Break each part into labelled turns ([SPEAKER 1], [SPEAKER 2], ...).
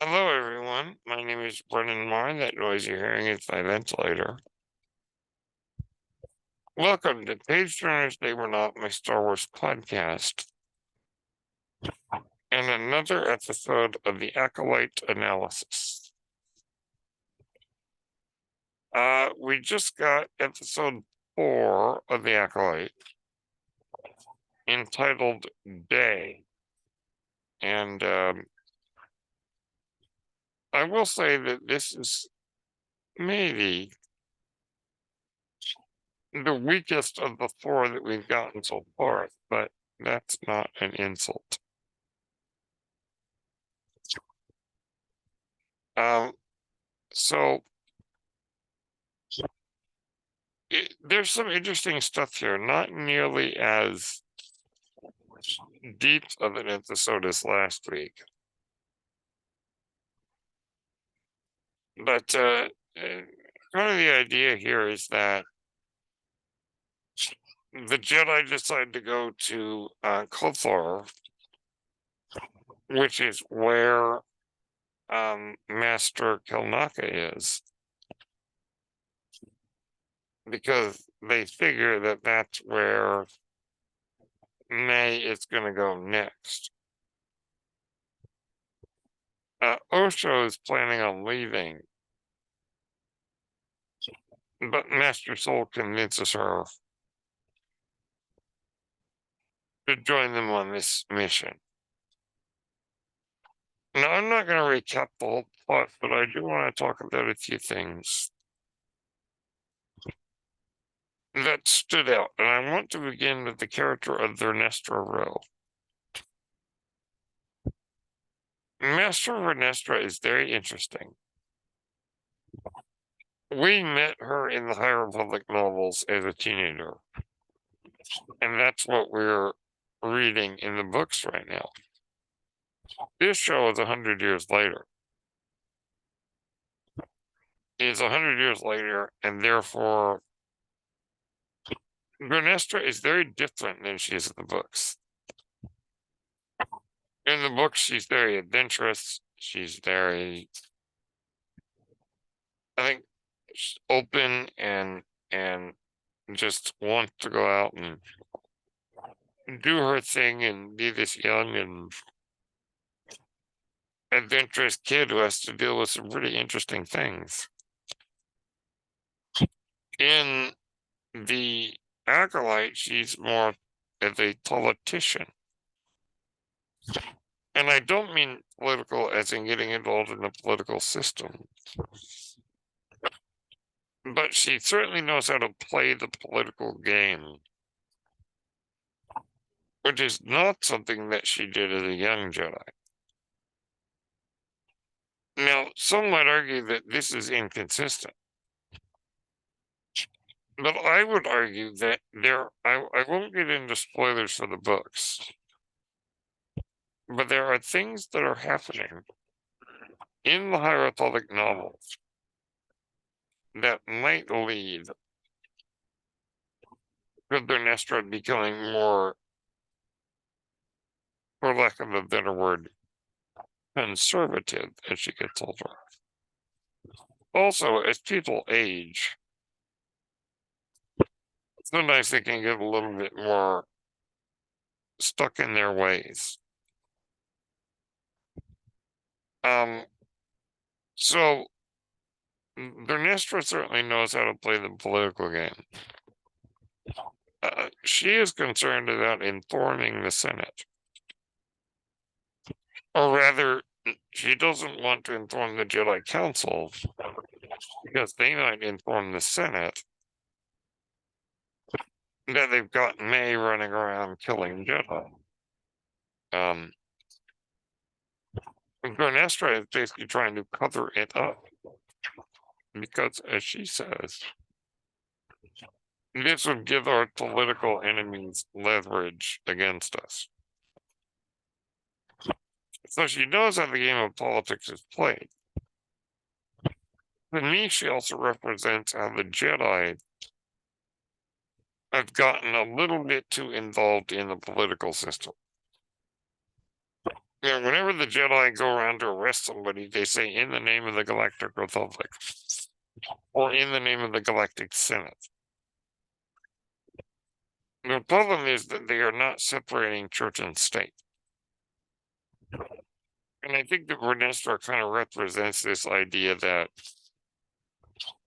[SPEAKER 1] Hello, everyone. My name is Brennan Marr. That noise you're hearing is my ventilator. Welcome to Page Turners They Were Not, my Star Wars podcast, and another episode of the Acolyte analysis. We just got episode 4 of the Acolyte, entitled Day. And I will say that this is maybe the weakest of the 4 that we've gotten so far, but that's not an insult. So there's some interesting stuff here, not nearly as deep of an episode as last week. But kind of the idea here is that the Jedi decide to go to Khofar, which is where Master Kelnacca is, because they figure that that's where May is going to go next. Osho is planning on leaving, but Master Soul convinces her to join them on this mission. Now, I'm not going to recap the whole plot, but I do want to talk about a few things that stood out, and I want to begin with the character of Vernestra Rowe. Master Vernestra is very interesting. We met her in the High Republic novels as a teenager, and that's what we're reading in the books right now. This show is 100 years later. It's 100 years later, and therefore Vernestra is very different than she is in the books. In the books, she's very adventurous. She's very, I think, open and just wants to go out and do her thing and be this young and adventurous kid who has to deal with some really interesting things. In the Acolyte, she's more as a politician. And I don't mean political as in getting involved in the political system, but she certainly knows how to play the political game, which is not something that she did as a young Jedi. Now, some might argue that this is inconsistent, but I would argue that I won't get into spoilers for the books, but there are things that are happening in the High Republic novels that might lead to Vernestra becoming more, for lack of a better word, conservative as she gets older. Also, as people age, sometimes they can get a little bit more stuck in their ways. So Vernestra certainly knows how to play the political game. She is concerned about informing the Senate. Or rather, she doesn't want to inform the Jedi Council because they might inform the Senate that they've got May running around killing Jedi. Vernestra is basically trying to cover it up because, as she says, this would give our political enemies leverage against us. So she knows how the game of politics is played. To me, she also represents how the Jedi have gotten a little bit too involved in the political system. whenever the Jedi go around to arrest somebody, they say in the name of the Galactic Republic or in the name of the Galactic Senate. The problem is that they are not separating church and state. And I think that Vernestra kind of represents this idea that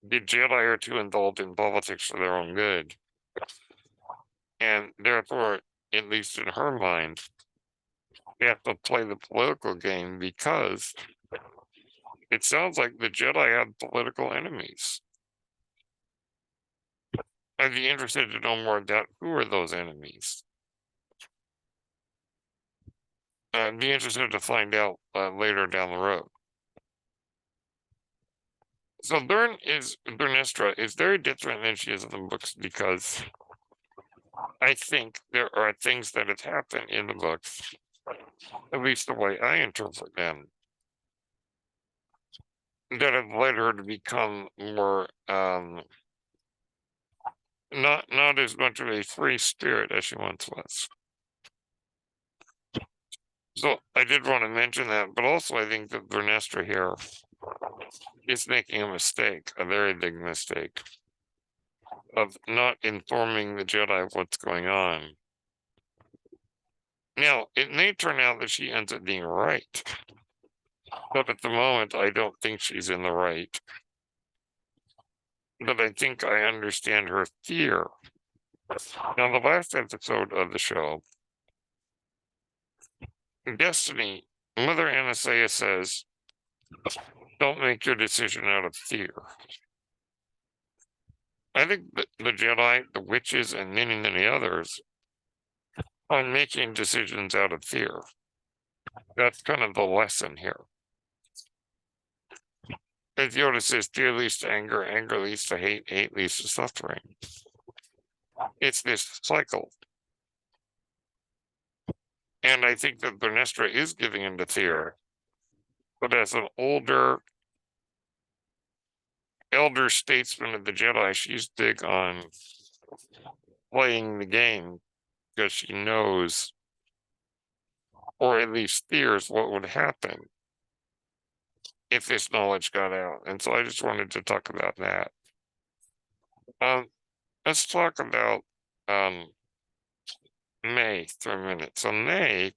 [SPEAKER 1] the Jedi are too indulged in politics for their own good. And therefore, at least in her mind, they have to play the political game because it sounds like the Jedi have political enemies. I'd be interested to know more about who are those enemies. I'd be interested to find out later down the road. So Vernestra is very different than she is in the books because I think there are things that have happened in the books, at least the way I interpret them, that have led her to become more not as much of a free spirit as she once was. So I did want to mention that, but also I think that Vernestra here is making a mistake, a very big mistake, of not informing the Jedi of what's going on. Now, it may turn out that she ends up being right, but at the moment, I don't think she's in the right. But I think I understand her fear. Now, the last episode of the show, Destiny, Mother Anastasia says, don't make your decision out of fear. I think that the Jedi, the witches, and many, many others are making decisions out of fear. That's kind of the lesson here. As Yoda says, fear leads to anger, anger leads to hate, hate leads to suffering. It's this cycle. And I think that Vernestra is giving into fear. But as an elder statesman of the Jedi, she's big on playing the game because she knows, or at least fears, what would happen if this knowledge got out. And so I just wanted to talk about that. Let's talk about May for a minute. So May,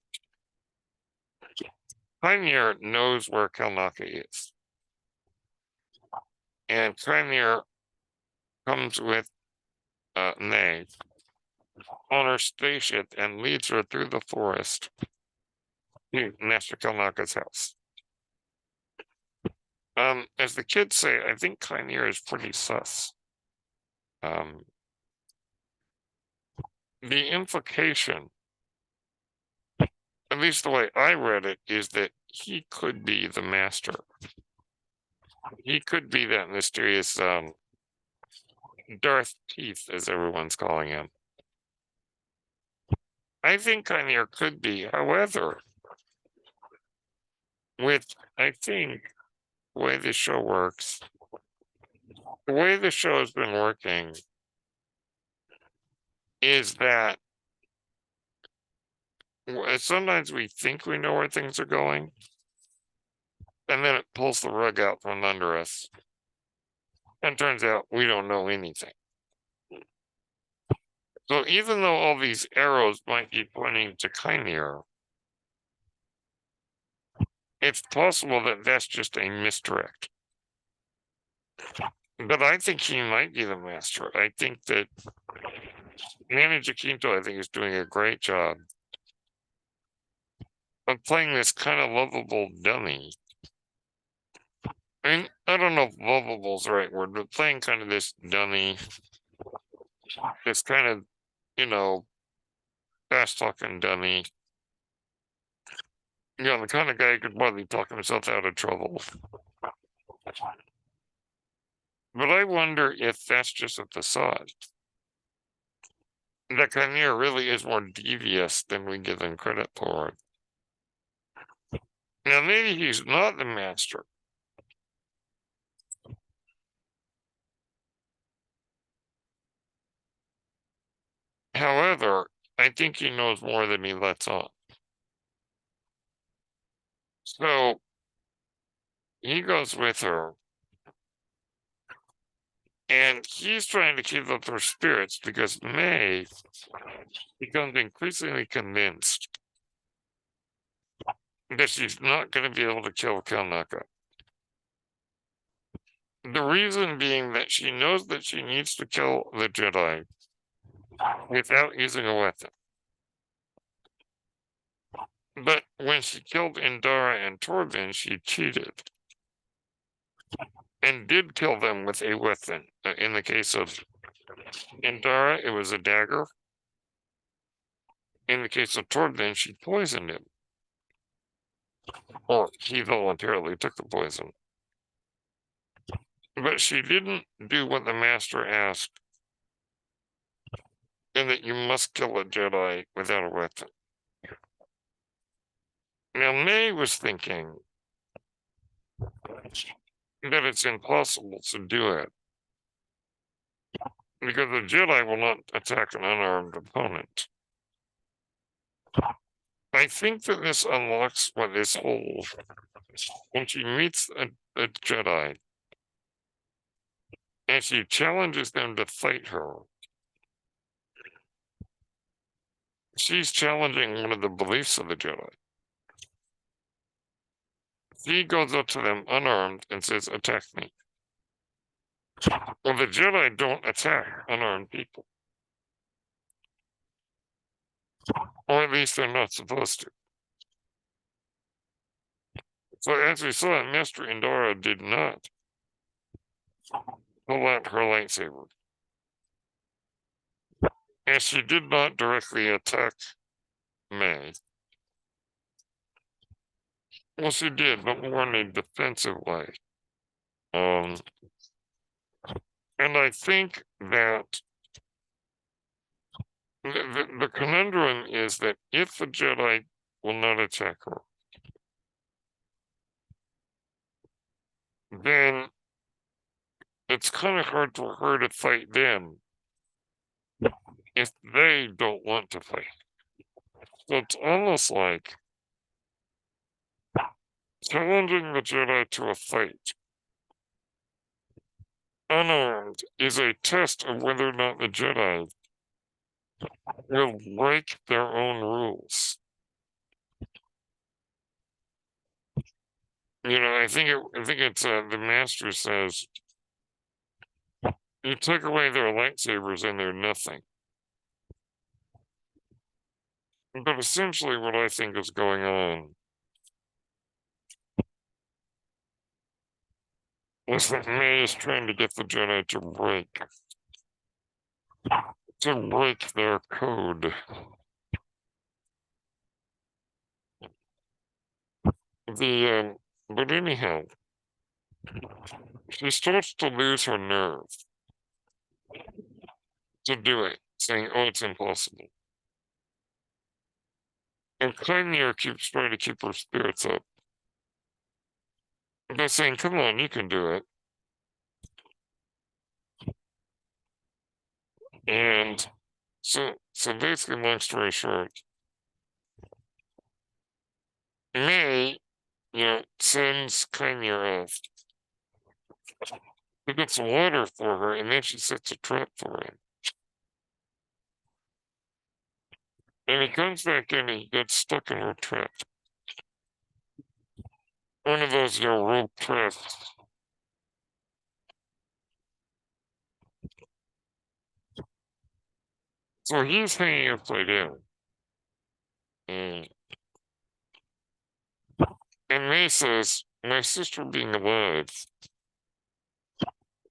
[SPEAKER 1] Pioneer knows where Kelnacca is. And Pioneer comes with May on her spaceship and leads her through the forest to Master Kelnacca's house. As the kids say, I think Pioneer is pretty sus. The implication, at least the way I read it, is that he could be the master. He could be that mysterious Darth Teeth, as everyone's calling him. I think Pioneer could be, however, I think the way the show works, the way the show has been working is that sometimes we think we know where things are going, and then it pulls the rug out from under us. And turns out we don't know anything. So even though all these arrows might be pointing to Pioneer, it's possible that that's just a misdirect. But I think he might be the master. I think that Manny Jacinto, I think, is doing a great job of playing this kind of lovable dummy. I mean, I don't know if lovable is the right word, but playing kind of this dummy, this kind of, fast talking dummy. The kind of guy who could probably talk himself out of trouble. But I wonder if that's just a facade. That Pioneer really is more devious than we give him credit for. Now, maybe he's not the master. However, I think he knows more than he lets on. So he goes with her, and he's trying to keep up her spirits because May becomes increasingly convinced that she's not going to be able to kill Kelnacca. The reason being that she knows that she needs to kill the Jedi without using a weapon. But when she killed Indara and Torvin, she cheated and did kill them with a weapon. In the case of Indara, it was a dagger. In the case of Torvin, she poisoned him. Or he voluntarily took the poison. But she didn't do what the Master asked, in that you must kill a Jedi without a weapon. Now, May was thinking that it's impossible to do it because the Jedi will not attack an unarmed opponent. I think that this unlocks what this whole, when she meets a Jedi and she challenges them to fight her, she's challenging one of the beliefs of the Jedi. She goes up to them unarmed and says, "Attack me." Well, the Jedi don't attack unarmed people. Or at least they're not supposed to. So as we saw, Master Indara did not pull out her lightsaber. And she did not directly attack May. Well, she did, but more in a defensive way. And I think that the conundrum is that if the Jedi will not attack her, then it's kind of hard for her to fight them if they don't want to fight. So it's almost like challenging the Jedi to a fight unarmed is a test of whether or not the Jedi will break their own rules. I think it's the Master says, you take away their lightsabers and they're nothing. But essentially what I think is going on is that May is trying to get the Jedi to break their code. But anyhow, she starts to lose her nerve to do it, saying, "Oh, it's impossible." And Kleinir keeps trying to keep her spirits up by saying, "Come on, you can do it." And so basically, long story short, May, sends Kleinir off to get some water for her, and then she sets a trap for him. And he comes back in and he gets stuck in her trap. One of those, rope traps. So he's hanging upside down. And May says, "My sister being alive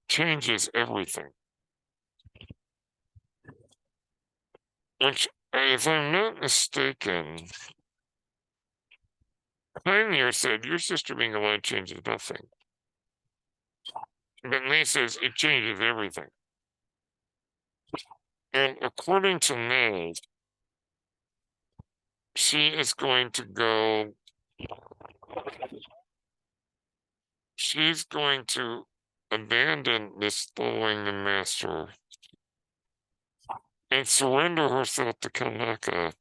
[SPEAKER 1] changes everything." Which, if I'm not mistaken, Pioneer said, "Your sister being alive changes nothing." But May says, "It changes everything." And according to May, she is going to go, she's going to abandon this following the Master and surrender herself to Kelnacca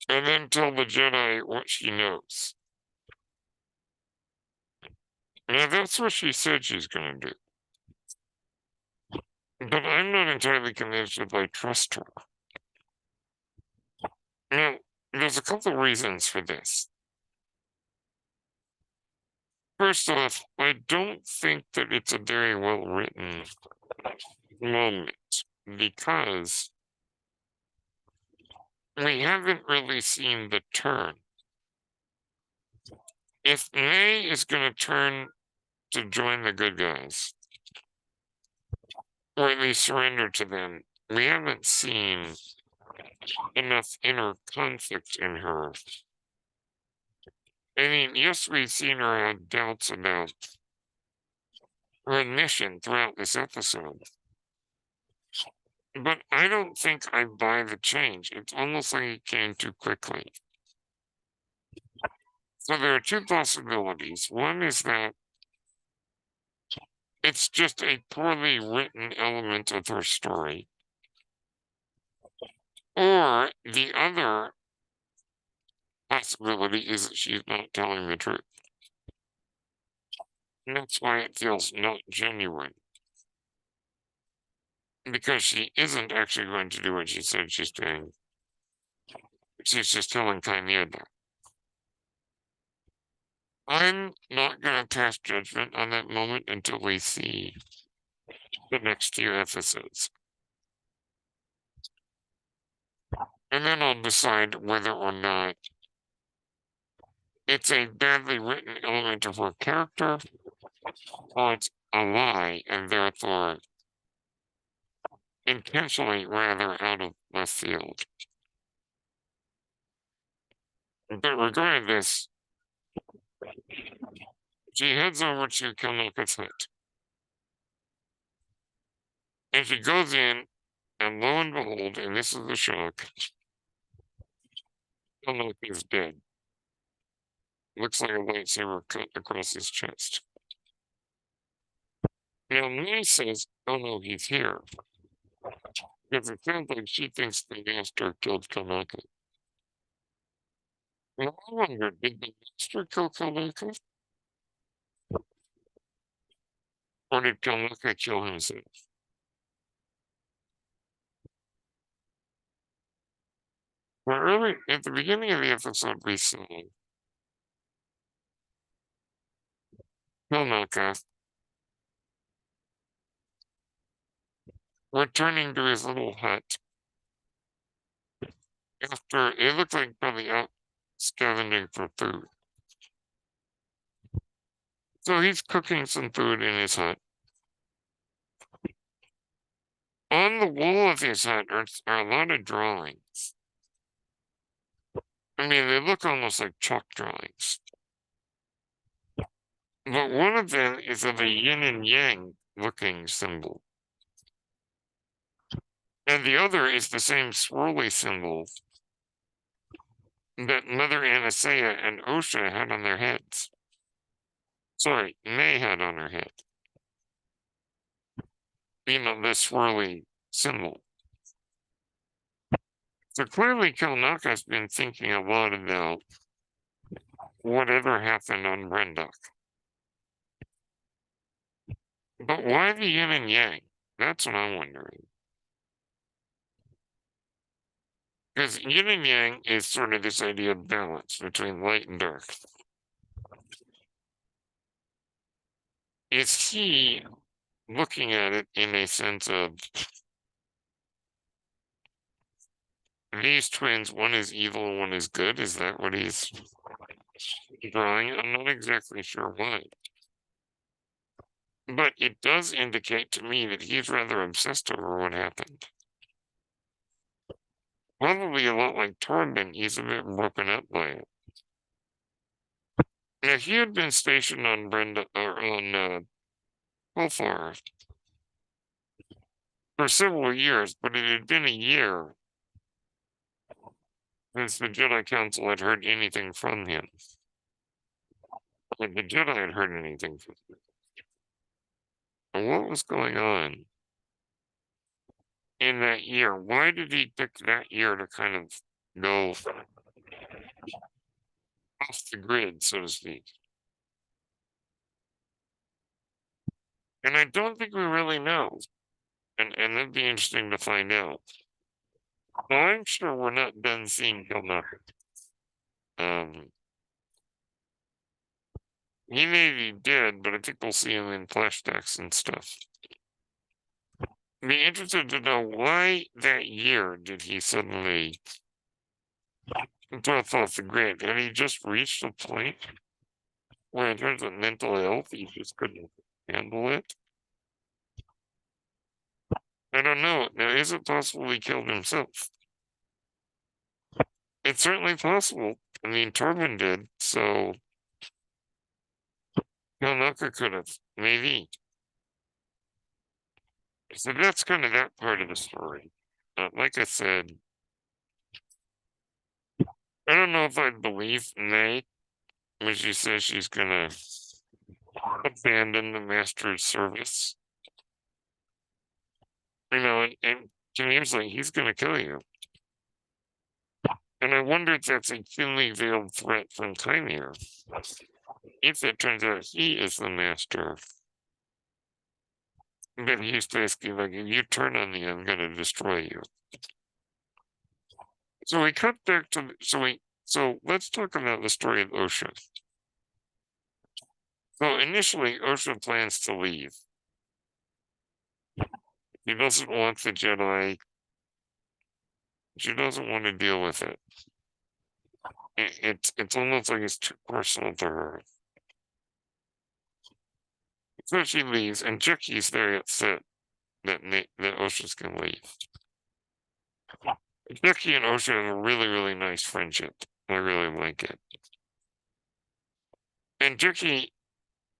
[SPEAKER 1] and then tell the Jedi what she knows. Now, that's what she said she's going to do. But I'm not entirely convinced that I trust her. Now, there's a couple of reasons for this. First off, I don't think that it's a very well written moment because we haven't really seen the turn. If May is going to turn to join the good guys, or at least surrender to them, we haven't seen enough inner conflict in her. I mean, yes, we've seen her have doubts about her mission throughout this episode, but I don't think I buy the change. It's almost like it came too quickly. So there are two possibilities. One is that it's just a poorly written element of her story. Or the other possibility is that she's not telling the truth. And that's why it feels not genuine. Because she isn't actually going to do what she said she's doing. She's just telling Khofar. I'm not going to pass judgment on that moment until we see the next few episodes. And then I'll decide whether or not it's a badly written element of her character or it's a lie and therefore intentionally rather out of left field. But regardless, she heads over to Kelnacca's hut. And she goes in, and lo and behold, and this is the shock, Kelnacca is dead. Looks like a lightsaber cut across his chest. Now, May says, oh no, he's here. Because it sounds like she thinks the Master killed Kelnacca. Now, I wonder, did the Master kill Kelnacca? Or did Kelnacca kill himself? Well, early at the beginning of the episode, we saw Kelnacca returning to his little hut after it looked like probably out scavenging for food. So he's cooking some food in his hut. On the wall of his hut are a lot of drawings. I mean, they look almost like chalk drawings. But one of them is of a yin and yang looking symbol. And the other is the same swirly symbol that Mother Anastasia and Osha had on their heads. Sorry, May had on her head. You know, the swirly symbol. So clearly Kelnacca's been thinking a lot about whatever happened on Brendock. But why the yin and yang? That's what I'm wondering. Because yin and yang is sort of this idea of balance between light and dark. Is he looking at it in a sense of these twins, one is evil and one is good? Is that what he's drawing? I'm not exactly sure why. But it does indicate to me that he's rather obsessed over what happened. Probably a lot like Torben, he's a bit broken up by it. Now, he had been stationed on Khofar for several years, but it had been a year since the Jedi Council had heard anything from him. Like the Jedi had heard anything from him. And what was going on in that year? Why did he pick that year to kind of go off the grid, so to speak. And I don't think we really know. And that'd be interesting to find out. Well, I'm sure we're not done seeing Kelnacca. He may be dead, but I think we'll see him in flashbacks and stuff. Be interested to know why that year did he suddenly drop off the grid? Had he just reached a point where, in terms of mental health, he just couldn't handle it? I don't know. Now, is it possible he killed himself? It's certainly possible. I mean, Torben did, so Kelnacca could have, maybe. So that's kind of that part of the story. Like I said, I don't know if I believe May when she says she's gonna abandon the master's service. You know, and to me, it's like he's gonna kill you. And I wonder if that's a thinly veiled threat from Kymir. If it turns out he is the master, then he's basically like, if you turn on me, I'm gonna destroy you. So we cut back to so let's talk about the story of Osha. So initially, Osha plans to leave. He doesn't want the Jedi. She doesn't want to deal with it. It's almost like it's too personal to her. So she leaves, and Jackie's very upset that Osha's gonna leave. Jackie and Osha have a really, really nice friendship. I really like it. And Jackie,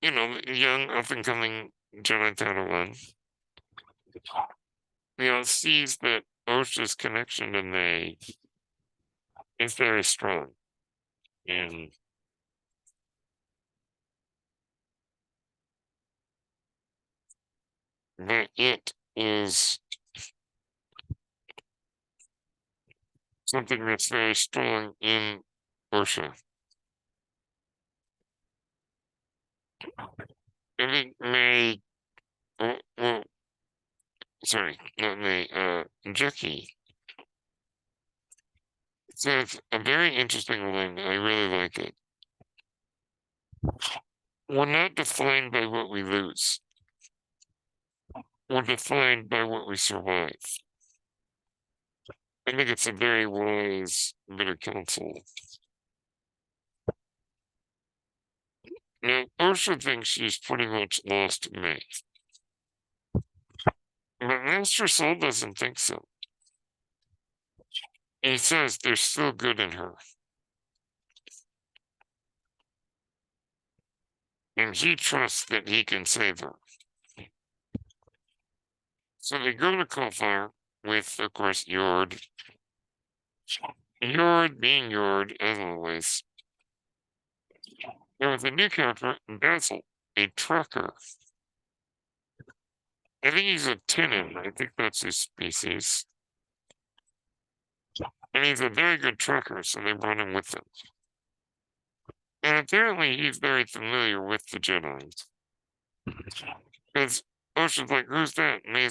[SPEAKER 1] you know, young, up and coming Jedi Padawan, you know, sees that Osha's connection to May is very strong. And that it is something that's very strong in Osha. I think May, well, sorry, not May, Jackie says a very interesting line. I really like it. We're not defined by what we lose. We're defined by what we survive. I think it's a very wise bit of counsel. Now, Osha thinks she's pretty much lost May. But Master Soul doesn't think so. He says there's still good in her. And he trusts that he can save her. So they go to Khofar with, of course, Yord. Yord being Yord, as always. There was a new character, Basil, a trucker. I think he's a Tinin. I think that's his species. And he's a very good trucker, so they brought him with them. And apparently he's very familiar with the Jedi. Because Ocean's like, who's that? And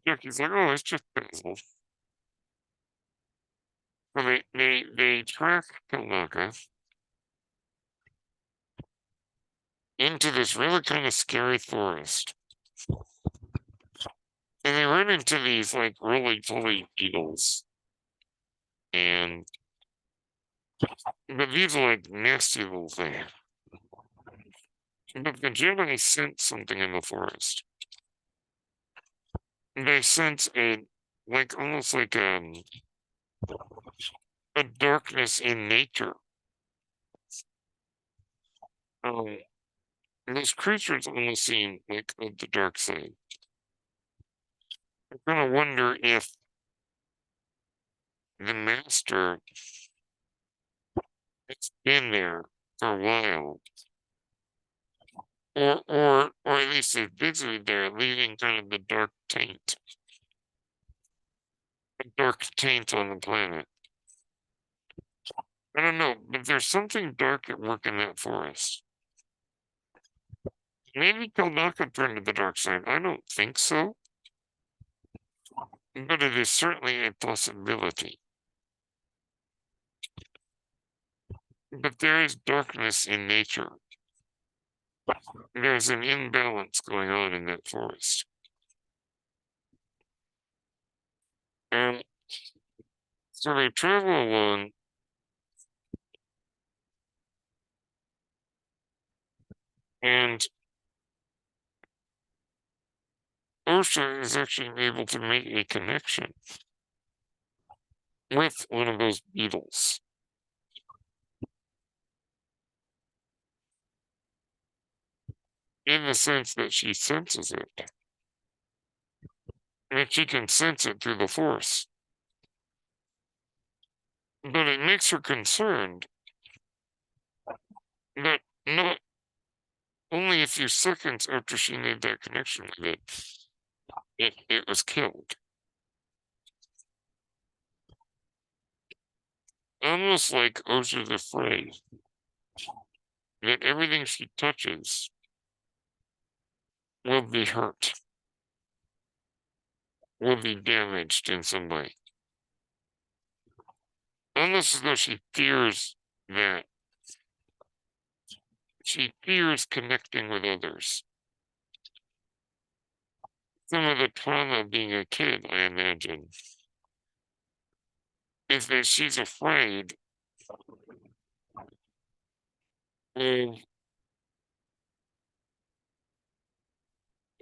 [SPEAKER 1] Jackie's like, oh, it's just Basil. So they track Kelnacca into this really kind of scary forest. And they run into these like really tiny beetles. And but these are like nasty little things. But the Jedi sense something in the forest. They sense a like almost like a darkness in nature. Um those creatures almost seem like of the dark side. I'm gonna wonder if the master has been there for a while. Or at least is visited there, leaving kind of the dark taint. A dark taint on the planet. I don't know, but there's something dark at work in that forest. Maybe Kelnacca turned to the dark side. I don't think so, but it is certainly a possibility. But there is darkness in nature. There's an imbalance going on in that forest. And so they travel along, and Osha is actually able to make a connection with one of those beetles. In the sense that she senses it. And she can sense it through the force. But it makes her concerned that not only a few seconds after she made that connection with it was killed. Almost like Osha's afraid that everything she touches will be hurt, will be damaged in some way. Almost as though she fears that. She fears connecting with others. Some of the trauma of being a kid, I imagine, is that she's afraid of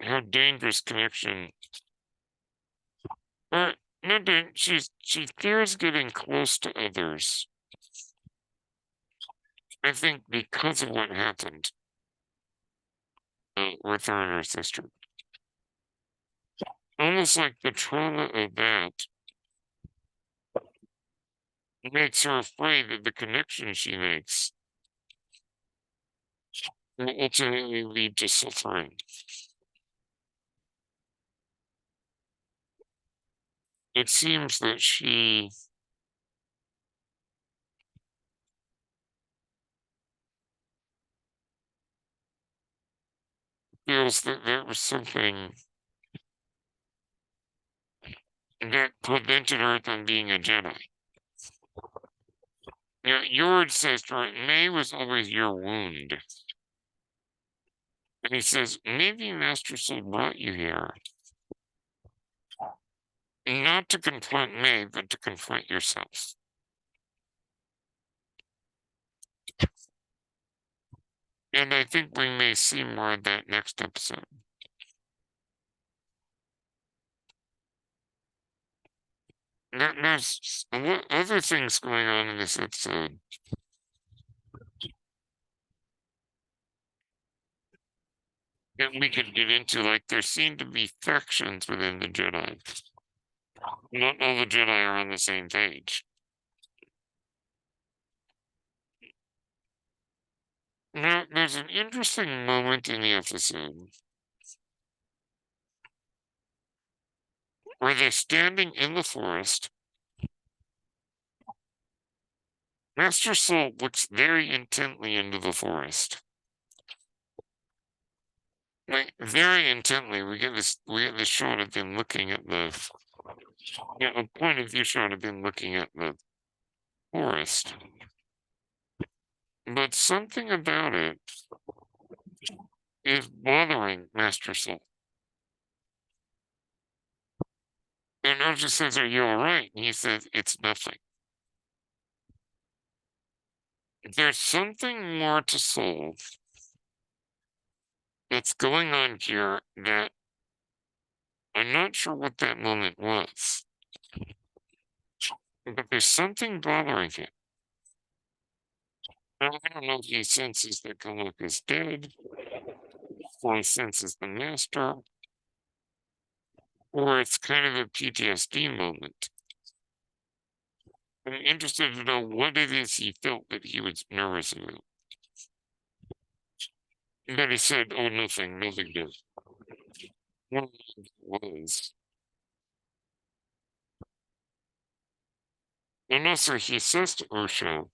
[SPEAKER 1] how dangerous connection, or not that she fears getting close to others. I think because of what happened with her and her sister. Almost like the trauma of that makes her afraid that the connection she makes will ultimately lead to suffering. It seems that she feels that there was something that prevented her from being a Jedi. Yord says to her, May was always your wound. And he says, maybe Master Soul brought you here not to confront May, but to confront yourself. And I think we may see more of that next episode. There's other things going on in this episode. That we could get into, like there seem to be factions within the Jedi. Not all the Jedi are on the same page. Now, there's an interesting moment in the episode where they're standing in the forest. Master Soul looks very intently into the forest. Like very intently. We get this shot of him looking at the a point of view shot of him looking at the forest. But something about it is bothering Master Soul. And Roger says, are you all right? And he says, it's nothing. There's something more to Soul that's going on here that I'm not sure what that moment was. But there's something bothering him. Now, I don't know if he senses that Kelnacca is dead, or he senses the master, or it's kind of a PTSD moment. I'm interested to know what it is he felt that he was nervous about. But he said, oh, nothing did. One was. And also, he says to Osha,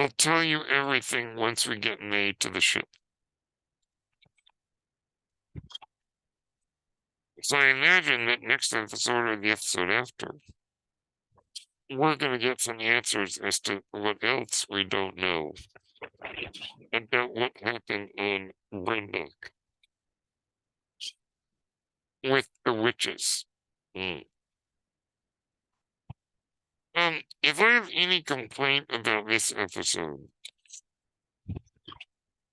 [SPEAKER 1] I'll tell you everything once we get made to the ship. So I imagine that next episode or the episode after, we're going to get some answers as to what else we don't know about what happened on Brindok with the witches. Mm. If I have any complaint about this episode,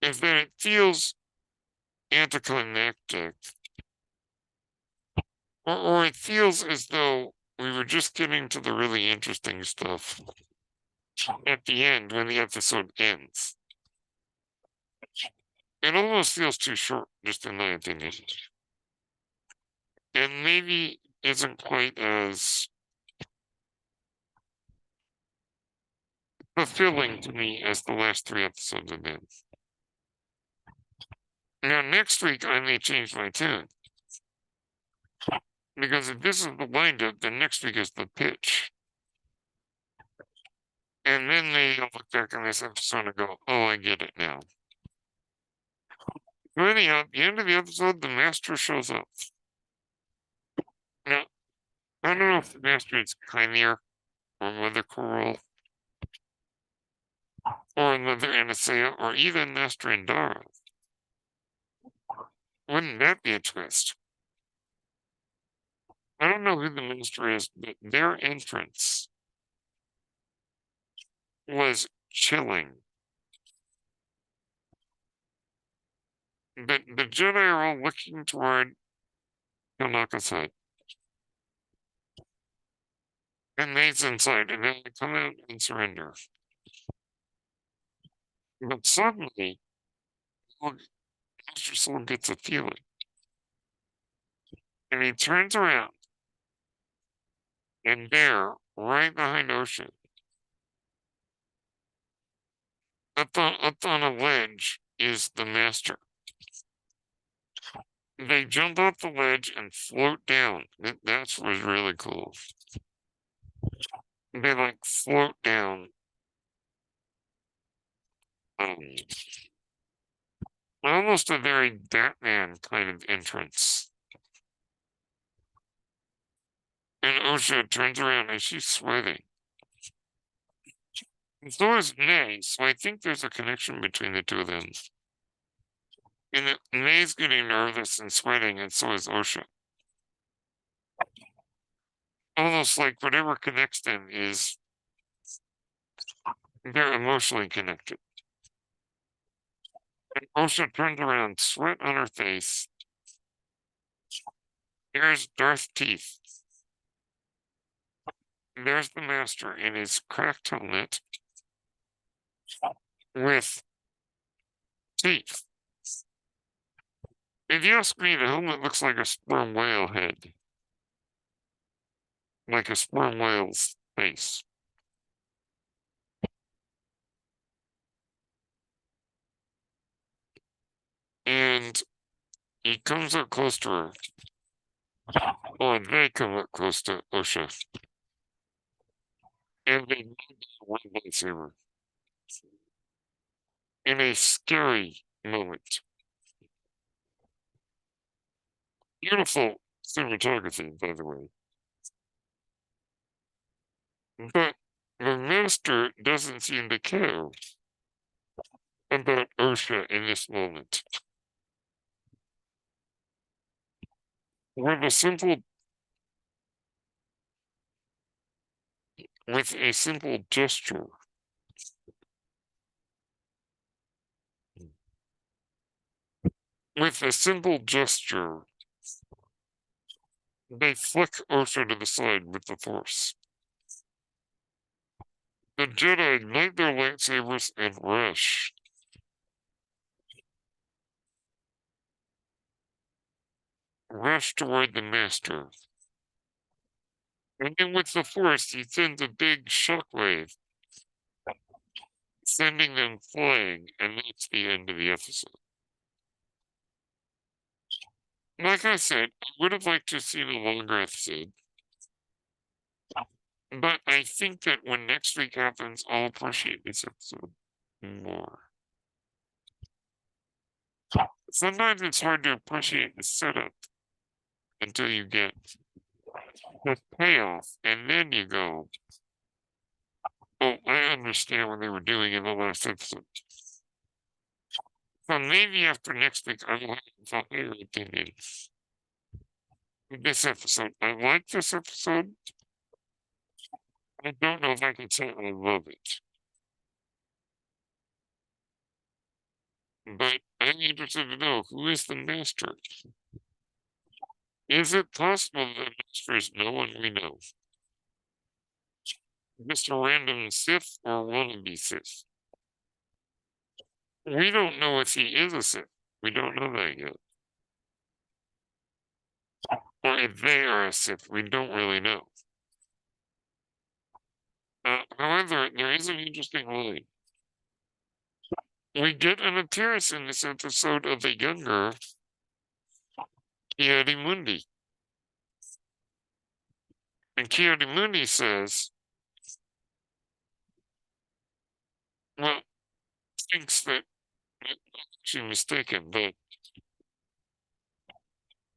[SPEAKER 1] is that it feels anticlimactic, or it feels as though we were just getting to the really interesting stuff at the end when the episode ends. It almost feels too short, just in my opinion. And maybe isn't quite as fulfilling to me as the last 3 episodes have been. Now, next week, I may change my tune. Because if this is the windup, then next week is the pitch. And then they look back on this episode and go, oh, I get it now. So anyhow, at the end of the episode, the master shows up. Now, I don't know if the master is Chimere or Mother Coral or Mother Anastasia or even Master Indara. Wouldn't that be a twist? I don't know who the master is, but their entrance was chilling. But the Jedi are all looking toward Kelnacca's side. And Nate's inside, and then they come out and surrender. But suddenly, Master Soul gets a feeling. And he turns around, and there, right behind Ocean, up on a ledge, is the Master. They jump off the ledge and float down. That was really cool. They like float down. Almost a very Batman kind of entrance. And Osha turns around and she's sweating. And so is Nay, so I think there's a connection between the two of them. And Nay's getting nervous and sweating, and so is Osha. Almost like whatever connects them is they're emotionally connected. And Osha turns around, sweat on her face. There's Darth Teeth. There's the Master in his cracked helmet with teeth. If you ask me, the helmet looks like a sperm whale head. Like a sperm whale's face. And he comes up close to her. Or they come up close to Osha. And they need one lightsaber. In a scary moment. Beautiful cinematography, by the way. But the Master doesn't seem to care about Osha in this moment. With a simple gesture, they flick Osha to the side with the Force. The Jedi ignite their lightsabers and rush toward the Master. And then with the Force, he sends a big shockwave, sending them flying, and that's the end of the episode. Like I said, I would have liked to have seen a longer episode. But I think that when next week happens, I'll appreciate this episode more. Sometimes it's hard to appreciate the setup until you get the payoff, and then you go, "Oh, I understand what they were doing in the last episode." So maybe after next week, I will have a higher opinion of this episode. I like this episode. I don't know if I can say I love it, but I'm interested to know, who is the master? Is it possible that the master is no one we know? Just a random Sith or wannabe Sith? We don't know if he is a Sith. We don't know that yet. Or if they are a Sith, we don't really know. However, there is an interesting line. We get an appearance in this episode of a younger Mundi. And Mundi says, well, thinks that she's mistaken, but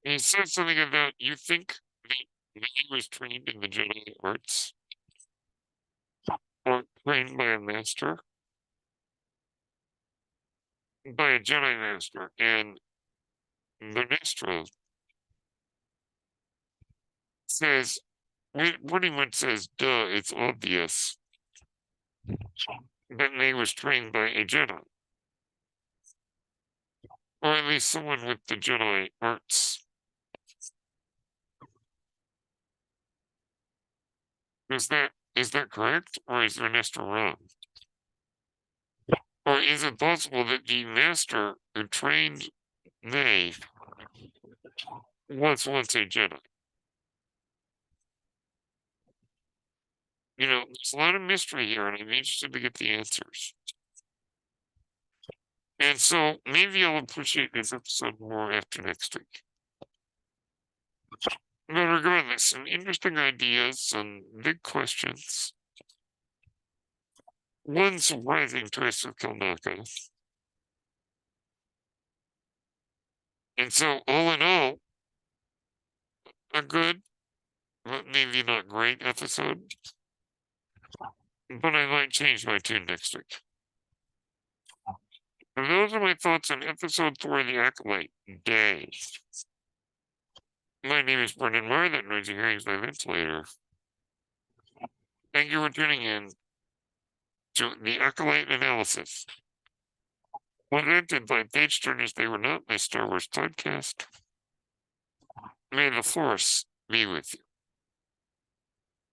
[SPEAKER 1] he said something about, you think that he was trained in the Jedi arts? Or trained by a master? By a Jedi master. And the master says, pretty much says, duh, it's obvious that they was trained by a Jedi. Or at least someone with the Jedi arts. Is that correct? Or is Ernesto wrong? Or is it possible that the master who trained May was once a Jedi? There's a lot of mystery here, and I'm interested to get the answers. And so maybe I'll appreciate this episode more after next week. But regardless, some interesting ideas, some big questions. One surprising twist with Kelnacca. And so, all in all, a good, but maybe not great episode. But I might change my tune next week. And those are my thoughts on episode 4 of The Acolyte, Day. My name is Brendan Marr. That noise you're hearing is my ventilator. Thank you for tuning in to The Acolyte Analysis, presented by Page Turners They Were Not, my Star Wars podcast. May the Force be with you.